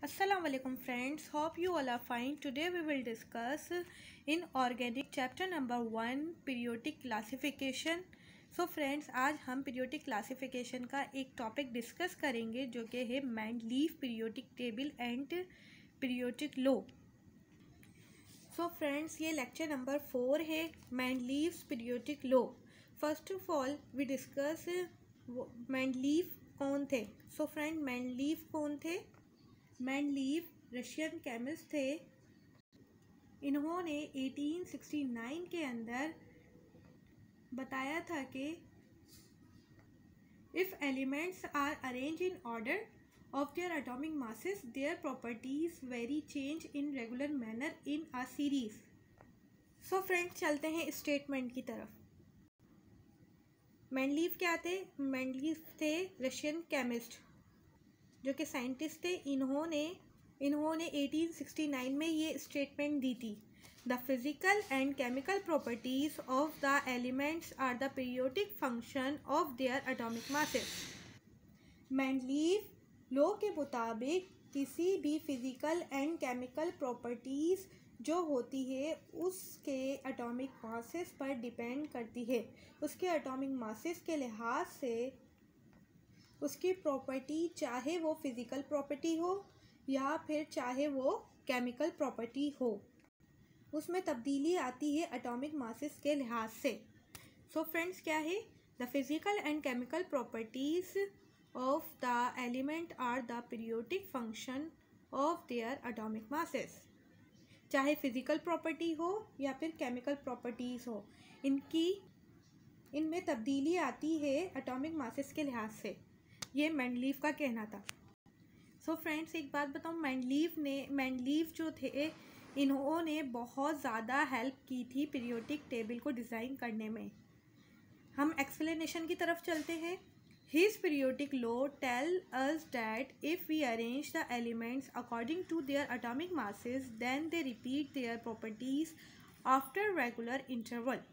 Assalamualaikum friends, hope you all are fine. Today we will discuss in organic chapter number 1 periodic classification. So friends, आज हम periodic classification का एक topic discuss करेंगे जो कि है Mendeleev periodic table and periodic law. So friends, ये lecture number 4 है Mendeleev's periodic law. First of all we discuss Mendeleev कौन थे. सो फ्रेंड, Mendeleev कौन थे? Mendeleev रशियन केमिस्ट थे. इन्होंने 1869 के अंदर बताया था कि if elements are arrange in order of their atomic masses their properties very change in regular manner in a series. So friends, चलते हैं स्टेटमेंट की तरफ. Mendeleev क्या थे? Mendeleev थे रशियन केमिस्ट जो कि साइंटिस्ट थे. इन्होंने 1869 में ये स्टेटमेंट दी थी. The physical and chemical properties of the elements are the periodic function of their atomic masses. Mendeleev law के मुताबिक किसी भी फिजिकल एंड केमिकल प्रॉपर्टीज़ जो होती है उसके एटॉमिक मासेस पर डिपेंड करती है. उसके एटॉमिक मासेस के लिहाज से उसकी प्रॉपर्टी, चाहे वो फिज़िकल प्रॉपर्टी हो या फिर चाहे वो केमिकल प्रॉपर्टी हो, उसमें तब्दीली आती है एटॉमिक मासेस के लिहाज से. सो फ्रेंड्स, क्या है? The physical and chemical properties of the element are the periodic function of their atomic masses. चाहे फिज़िकल प्रॉपर्टी हो या फिर केमिकल प्रॉपर्टीज़ हो, इनमें तब्दीली आती है एटॉमिक मासेस के लिहाज से. ये Mendeleev का कहना था. सो फ्रेंड्स, एक बात बताऊँ, Mendeleev जो थे, इन्होंने बहुत ज़्यादा हेल्प की थी पीरियोडिक टेबल को डिज़ाइन करने में. हम एक्सप्लेनेशन की तरफ चलते हैं. His periodic law tell us that if we arrange the elements according to their atomic masses, then they repeat their properties after regular interval.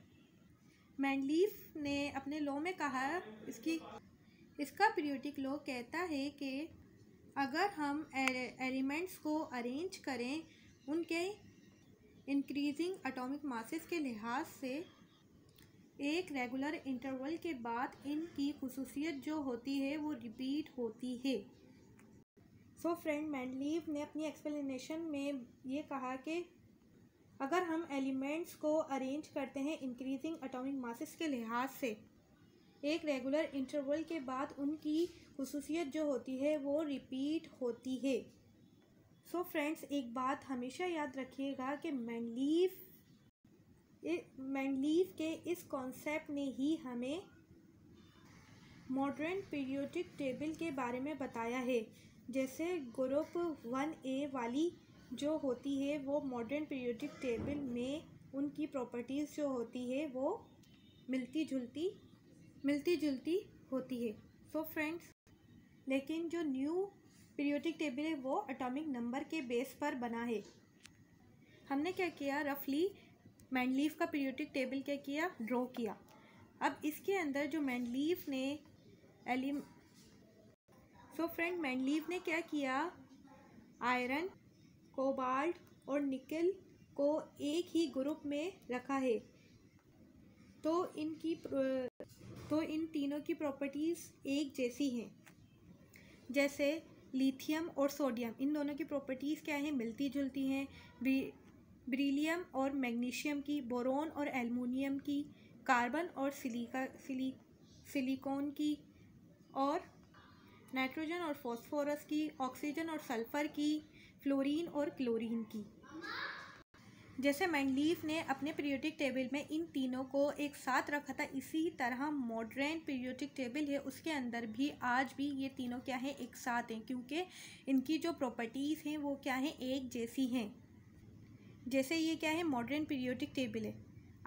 Mendeleev ने अपने लॉ में कहा, इसका पीरियोडिक लॉ कहता है कि अगर हम एलिमेंट्स को अरेंज करें उनके इंक्रीजिंग एटॉमिक मासेस के लिहाज से, एक रेगुलर इंटरवल के बाद इनकी खुसूसियत जो होती है वो रिपीट होती है. सो फ्रेंड, Mendeleev ने अपनी एक्सप्लेनेशन में ये कहा कि अगर हम एलिमेंट्स को अरेंज करते हैं इंक्रीजिंग एटॉमिक मासेस के लिहाज से, एक रेगुलर इंटरवल के बाद उनकी खुसूसियत जो होती है वो रिपीट होती है. सो फ्रेंड्स, एक बात हमेशा याद रखिएगा कि Mendeleev के इस कॉन्सेप्ट ने ही हमें मॉडर्न पीरियोडिक टेबल के बारे में बताया है. जैसे ग्रुप 1A वाली जो होती है वो मॉडर्न पीरियोडिक टेबल में उनकी प्रॉपर्टीज़ जो होती है वो मिलती जुलती होती है. सो फ्रेंड्स, लेकिन जो न्यू पीरियोडिक टेबल है वो एटॉमिक नंबर के बेस पर बना है. हमने क्या किया, रफली Mendeleev का पीरियोडिक टेबल क्या किया, ड्रॉ किया. अब इसके अंदर जो Mendeleev ने क्या किया, आयरन, कोबाल्ट और निकल को एक ही ग्रुप में रखा है. तो इन तीनों की प्रॉपर्टीज़ एक जैसी हैं. जैसे लिथियम और सोडियम, इन दोनों की प्रॉपर्टीज़ क्या हैं, मिलती जुलती हैं. बेरिलियम और मैग्नीशियम की, बोरोन और एल्युमिनियम की, कार्बन और सिलिकॉन की, और नाइट्रोजन और फॉस्फोरस की, ऑक्सीजन और सल्फ़र की, फ्लोरीन और क्लोरीन की. जैसे Mendeleev ने अपने पीरियोडिक टेबल में इन तीनों को एक साथ रखा था, इसी तरह मॉडर्न पीरियोडिक टेबल है उसके अंदर भी आज भी ये तीनों क्या हैं, एक साथ हैं, क्योंकि इनकी जो प्रॉपर्टीज़ हैं वो क्या हैं, एक जैसी हैं. जैसे ये क्या है, मॉडर्न पीरियोडिक टेबल है,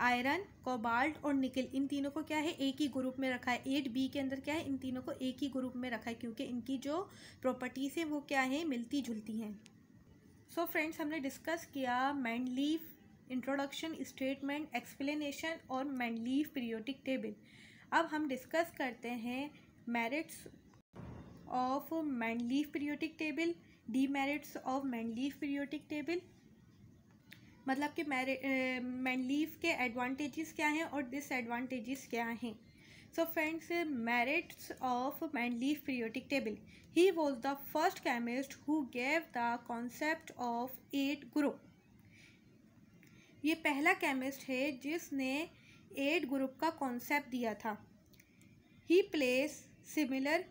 आयरन, कोबाल्ट और निकल, इन तीनों को क्या है, एक ही ग्रुप में रखा है. 8B के अंदर क्या है, इन तीनों को एक ही ग्रुप में रखा है क्योंकि इनकी जो प्रॉपर्टीज़ हैं वो क्या है, मिलती जुलती हैं. सो फ्रेंड्स, हमने डिस्कस किया Mendeleev, इंट्रोडक्शन, स्टेटमेंट, एक्सप्लेनेशन और Mendeleev पीरियोडिक टेबल. अब हम डिस्कस करते हैं merits of Mendeleev periodic table, demerits of Mendeleev periodic table, मतलब कि मैंडलीफ के एडवांटेजेस क्या हैं और डिसएडवांटेजेस क्या हैं। So friends, merits of Mendeleev periodic table, he was the first chemist who gave the concept of 8 group. ये पहला केमिस्ट है जिसने 8 ग्रुप का कॉन्सेप्ट दिया था। He place similar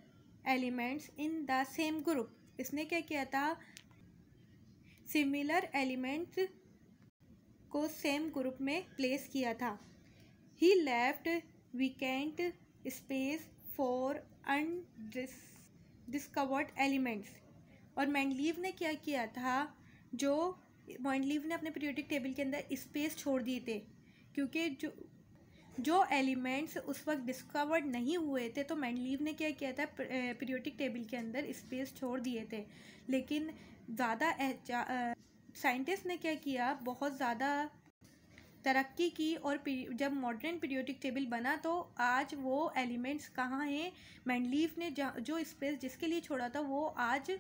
elements in the same group, इसने क्या किया था, सिमिलर एलिमेंट्स को सेम ग्रुप में प्लेस किया था। He left vacant space for undiscovered elements, और मैंडलीव ने क्या किया था, मैंडलीव ने अपने पीरियोडिक टेबल के अंदर स्पेस छोड़ दिए थे, क्योंकि जो एलिमेंट्स उस वक्त डिस्कवर्ड नहीं हुए थे, तो मैंडलीव ने क्या किया था, पीरियोडिक टेबल के अंदर स्पेस छोड़ दिए थे। लेकिन ज़्यादा साइंटिस्ट ने क्या किया, बहुत ज़्यादा तरक्की की, और जब मॉडर्न पीरियोडिक टेबल बना तो आज वो एलिमेंट्स कहाँ हैं, मैंडलीव ने जो स्पेस जिसके लिए छोड़ा था वो आज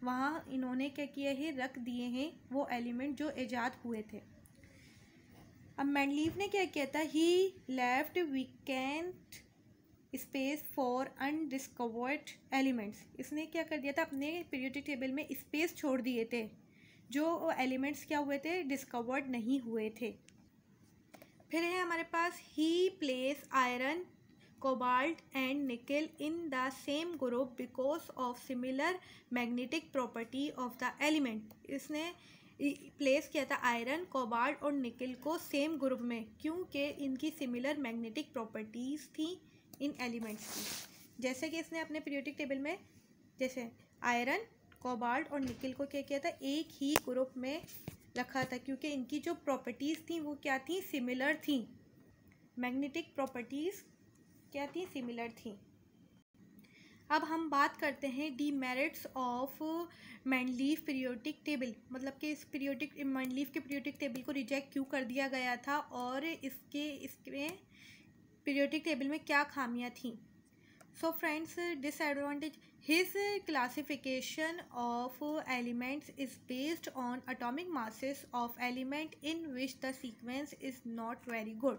वहाँ इन्होंने क्या किया है, रख दिए हैं वो एलिमेंट जो ईजाद हुए थे। अब मैंडलीव ने क्या किया था, he left vacant space for undiscovered elements, इसने क्या कर दिया था, अपने पीरियोडिक टेबल में स्पेस छोड़ दिए थे जो एलिमेंट्स क्या हुए थे, डिस्कवर्ड नहीं हुए थे। फिर है हमारे पास, he place iron, cobalt and nickel in the same group because of similar magnetic property of the element, इसने प्लेस किया था आयरन, कोबाल्ट और निकल को सेम ग्रुप में, क्योंकि इनकी सिमिलर मैग्नेटिक प्रॉपर्टीज़ थी इन एलिमेंट्स की। जैसे कि इसने अपने पीरियोडिक टेबल में जैसे आयरन, कोबाल्ट और निकल को क्या किया था, एक ही ग्रुप में रखा था, क्योंकि इनकी जो प्रॉपर्टीज़ थी वो क्या थी, सिमिलर थी। मैग्नेटिक प्रॉपर्टीज़ क्या थी, सिमिलर थी। अब हम बात करते हैं demerits of Mendeleev periodic table, मतलब कि इस मैंडलीफ के पीरियोडिक टेबल को रिजेक्ट क्यों कर दिया गया था और इसमें पीरियोडिक टेबल में क्या खामियां थी। So friends, disadvantage, his classification of elements is based on atomic masses of element in which the sequence is not very good.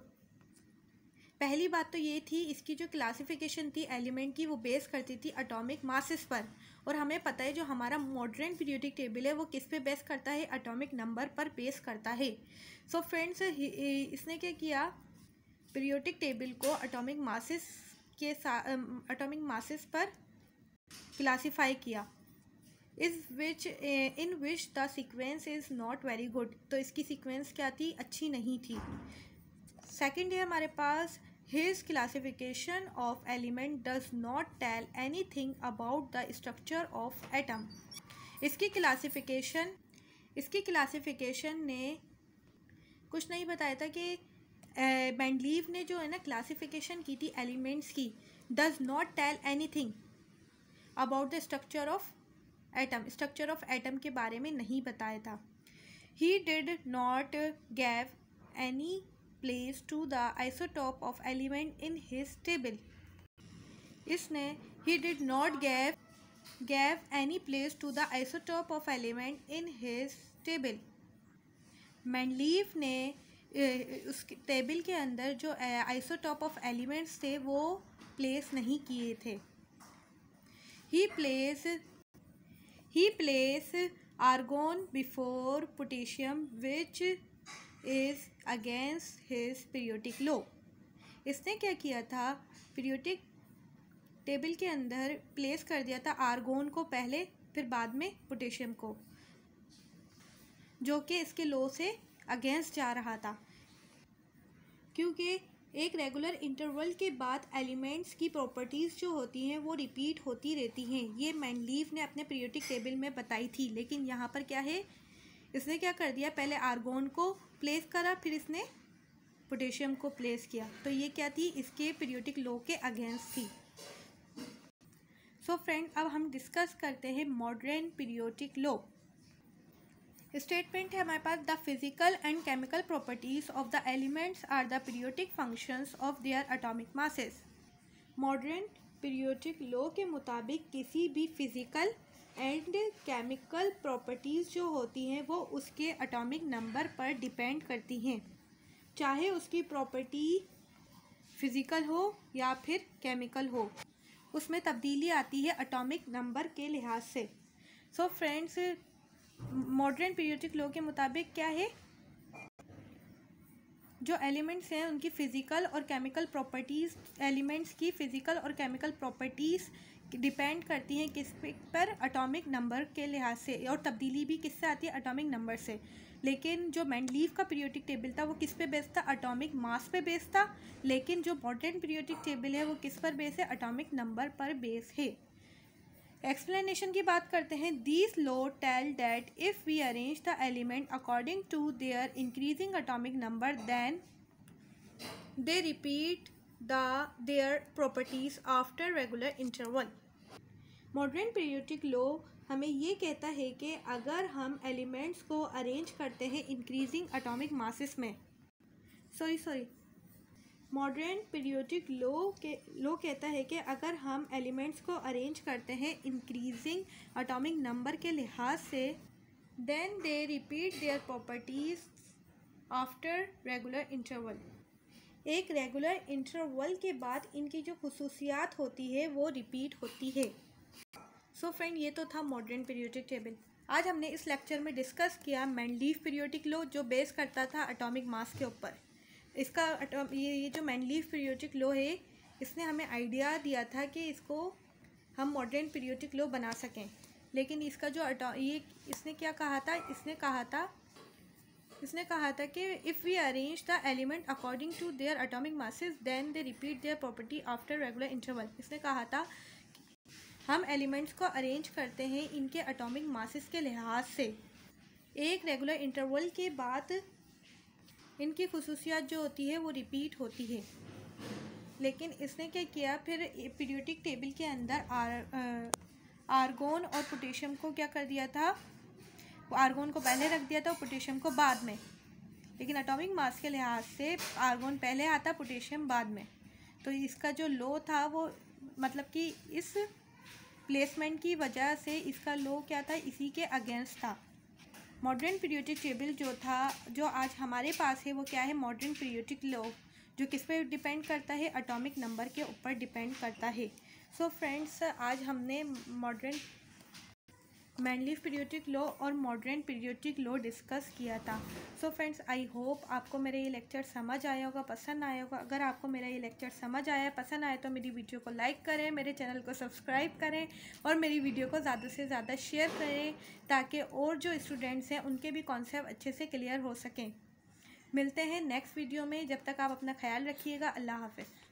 पहली बात तो ये थी, इसकी जो क्लासिफिकेशन थी एलिमेंट की, वो बेस करती थी एटॉमिक मासेस पर, और हमें पता है जो हमारा मॉडर्न पीरियोडिक टेबल है वो किस पे बेस करता है, एटॉमिक नंबर पर बेस करता है। सो फ्रेंड्स, इसने क्या किया, पीरियोडिक टेबल को एटॉमिक मासेस पर क्लासीफाई किया, in which the sequence is not very good, तो इसकी सीक्वेंस क्या थी, अच्छी नहीं थी। सेकेंड है हमारे पास, his classification of element does not tell anything about the structure of atom. इसकी क्लासिफिकेशन ने कुछ नहीं बताया था कि मैंडलीव ने जो है ना क्लासिफिकेशन की थी एलिमेंट्स की, does not tell anything about the structure of atom के बारे में नहीं बताया था। He did not gave any place to the isotope of element in his table, इसने he did not gave any place to the isotope of element in his table। Mendeleev ने उस table के अंदर जो आइसोटॉप ऑफ एलिमेंट्स थे वो place नहीं किए थे। He place argon before potassium which is against his periodic law. इसने क्या किया था, पीरियोडिक टेबल के अंदर प्लेस कर दिया था आर्गोन को पहले, फिर बाद में पोटेशियम को, जो कि इसके लॉ से अगेंस्ट जा रहा था, क्योंकि एक रेगुलर इंटरवल के बाद एलिमेंट्स की प्रॉपर्टीज़ जो होती हैं वो रिपीट होती रहती हैं। ये मैंडलीव ने अपने पीरियोडिक टेबल में बताई थी, लेकिन यहाँ पर क्या है, इसने क्या कर दिया, पहले आर्गोन को प्लेस करा, फिर इसने पोटेशियम को प्लेस किया, तो ये क्या थी, इसके पीरियोडिक लॉ के अगेंस्ट थी। सो फ्रेंड, अब हम डिस्कस करते हैं मॉडर्न पीरियोडिक लॉ। स्टेटमेंट है हमारे पास, the physical and chemical properties of the elements are the periodic functions of their atomic masses. Modern periodic law के मुताबिक किसी भी फिज़िकल एंड केमिकल प्रॉपर्टीज़ जो होती हैं वो उसके एटॉमिक नंबर पर डिपेंड करती हैं, चाहे उसकी प्रॉपर्टी फिज़िकल हो या फिर केमिकल हो, उसमें तब्दीली आती है एटॉमिक नंबर के लिहाज से। So friends, modern periodic law के मुताबिक क्या है, जो एलिमेंट्स हैं उनकी फ़िज़िकल और केमिकल प्रॉपर्टीज़, एलिमेंट्स की फ़िज़िकल और केमिकल प्रॉपर्टीज़ डिपेंड करती हैं किस पर, एटॉमिक नंबर के लिहाज से, और तब्दीली भी किससे आती है, एटॉमिक नंबर से। लेकिन जो मेंडलीव का पीरियोडिक टेबल था वो किस पे बेस्ड था, एटॉमिक मास पे बेस्ड था। लेकिन जो मॉडर्न पीरियोडिक टेबल है वो किस पर बेस है, एटॉमिक नंबर पर बेस है। एक्सप्लेनेशन की बात करते हैं। These law tell that if we arrange the element according to their increasing atomic number then they repeat their properties after regular interval. Modern periodic law हमें ये कहता है कि अगर हम एलिमेंट्स को अरेंज करते हैं इंक्रीजिंग एटॉमिक मासेस में, मॉडर्न पीरियोडिक लॉ कहता है कि अगर हम एलिमेंट्स को अरेंज करते हैं इंक्रीजिंग एटॉमिक नंबर के लिहाज से, then they repeat their properties after regular interval. एक रेगुलर इंटरवल के बाद इनकी जो खुसूसियात होती है वो रिपीट होती है। सो फ्रेंड, ये तो था मॉडर्न पीरियोडिक टेबल। आज हमने इस लेक्चर में डिस्कस किया मेंडलीव पीरियोडिक लॉ, जो बेस करता था एटॉमिक मास के ऊपर। इसका ये जो मेंडलीव पीरियोडिक लॉ है, इसने हमें आइडिया दिया था कि इसको हम मॉडर्न पीरियोडिक लॉ बना सकें। लेकिन इसका जो इसने क्या कहा था, इसने कहा था कि if we arrange the element according to their atomic masses then they repeat their property after regular interval. इसने कहा था हम एलिमेंट्स को अरेंज करते हैं इनके एटॉमिक मासेस के लिहाज से, एक रेगुलर इंटरवल के बाद इनकी खुसूसियात जो होती है वो रिपीट होती है। लेकिन इसने क्या किया, फिर पीरियोडिक टेबल के अंदर आर्गोन और पोटेशियम को क्या कर दिया था, आर्गोन को पहले रख दिया था और पोटेशियम को बाद में। लेकिन एटॉमिक मास के लिहाज से आर्गोन पहले आता, पोटेशियम बाद में। तो इसका जो लॉ था वो मतलब कि इस प्लेसमेंट की वजह से इसका लॉ क्या था, इसी के अगेंस्ट था। मॉडर्न पीरियोडिक टेबल जो था, जो आज हमारे पास है, वो क्या है, मॉडर्न पीरियोडिक लॉ, जो किस पे डिपेंड करता है, एटॉमिक नंबर के ऊपर डिपेंड करता है। सो फ्रेंड्स, आज हमने मेंडलीव पीरियोडिक लॉ और मॉडर्न पीरियोडिक लॉ डिस्कस किया था। सो फ्रेंड्स, आई होप आपको मेरा ये लेक्चर समझ आया होगा, पसंद आया होगा। अगर आपको मेरा ये लेक्चर समझ आया, पसंद आया, तो मेरी वीडियो को लाइक करें, मेरे चैनल को सब्सक्राइब करें और मेरी वीडियो को ज़्यादा से ज़्यादा शेयर करें, ताकि और जो स्टूडेंट्स हैं उनके भी कॉन्सेप्ट अच्छे से क्लियर हो सकें। मिलते हैं नेक्स्ट वीडियो में। जब तक आप अपना ख्याल रखिएगा। अल्लाह हाफ़िज़।